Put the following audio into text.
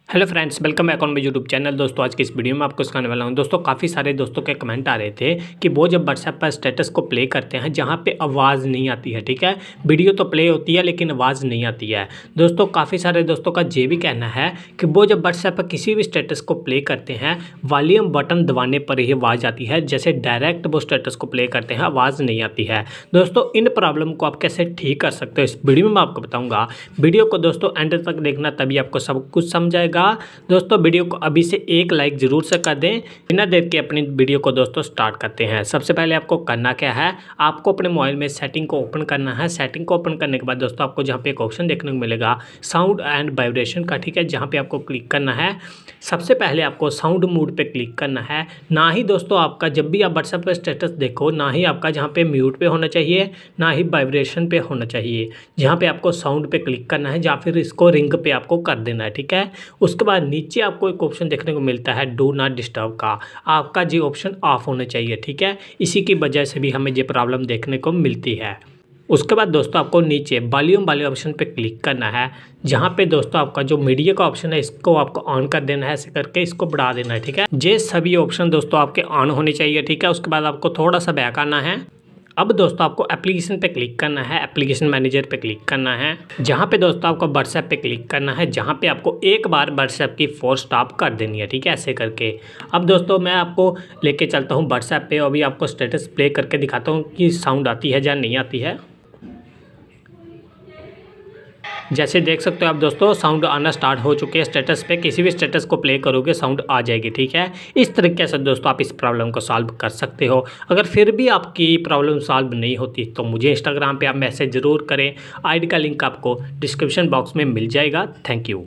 Hello friends, welcome back on my YouTube channel. दोस्तों आज की इस वीडियो में आपको सिखाने वाला हूं। दोस्तों काफ़ी सारे दोस्तों के कमेंट आ रहे थे कि वो जब व्हाट्सएप पर स्टेटस को प्ले करते हैं जहां पे आवाज़ नहीं आती है, ठीक है, वीडियो तो प्ले होती है लेकिन आवाज़ नहीं आती है। दोस्तों काफ़ी सारे दोस्तों का ये भी कहना है कि वो जब व्हाट्सएप पर किसी भी स्टेटस को प्ले करते हैं वॉल्यूम बटन दबाने पर ही आवाज़ आती है, जैसे डायरेक्ट वो स्टेटस को प्ले करते हैं आवाज़ नहीं आती है। दोस्तों इन प्रॉब्लम को आप कैसे ठीक कर सकते हो इस वीडियो में मैं आपको बताऊँगा। वीडियो को दोस्तों एंड तक देखना, तभी आपको सब कुछ समझ आएगा। दोस्तों वीडियो को अभी से एक लाइक जरूर से कर दें। बिना देर के अपनी वीडियो को दोस्तों स्टार्ट करते हैं। सबसे पहले आपको करना क्या है, आपको अपने मोबाइल में सेटिंग को ओपन करना है। सेटिंग को ओपन करने के बाद दोस्तों आपको जहां पे एक ऑप्शन देखने को मिलेगा साउंड एंड वाइब्रेशन का, ठीक है, जहां पे आपको क्लिक करना है। सबसे पहले आपको साउंड मोड पे क्लिक करना है। ना ही दोस्तों आपका जब भी आप व्हाट्सएप पर स्टेटस देखो, ना ही आपका जहाँ पे म्यूट पे होना चाहिए, ना ही वाइब्रेशन पे होना चाहिए। जहाँ पे आपको साउंड पे क्लिक करना है या फिर इसको रिंग पे आपको कर देना है, ठीक है। उसके बाद नीचे आपको एक ऑप्शन देखने को मिलता है डू नॉट डिस्टर्ब का, आपका ये ऑप्शन ऑफ होना चाहिए, ठीक है। इसी की वजह से भी हमें ये प्रॉब्लम देखने को मिलती है। उसके बाद दोस्तों आपको नीचे वॉल्यूम वाले ऑप्शन पे क्लिक करना है, जहाँ पे दोस्तों आपका जो मीडिया का ऑप्शन है इसको आपको ऑन कर देना है। ऐसे करके इसको बढ़ा देना है, ठीक है। ये सभी ऑप्शन दोस्तों आपके ऑन होने चाहिए, ठीक है। उसके बाद आपको थोड़ा सा बैक आना है। अब दोस्तों आपको एप्लीकेशन पे क्लिक करना है, एप्लीकेशन मैनेजर पे क्लिक करना है, जहाँ पे दोस्तों आपको व्हाट्सएप पे क्लिक करना है, जहाँ पे आपको एक बार व्हाट्सएप की फोर्स स्टॉप कर देनी है, ठीक है, ऐसे करके। अब दोस्तों मैं आपको लेके चलता हूँ व्हाट्सएप पे, अभी आपको स्टेटस प्ले करके दिखाता हूँ कि साउंड आती है या नहीं आती है। जैसे देख सकते हो आप दोस्तों, साउंड आना स्टार्ट हो चुके हैं स्टेटस पे। किसी भी स्टेटस को प्ले करोगे साउंड आ जाएगी, ठीक है। इस तरीके से दोस्तों आप इस प्रॉब्लम को सॉल्व कर सकते हो। अगर फिर भी आपकी प्रॉब्लम सॉल्व नहीं होती तो मुझे इंस्टाग्राम पे आप मैसेज ज़रूर करें। आईडी का लिंक आपको डिस्क्रिप्शन बॉक्स में मिल जाएगा। Thank you.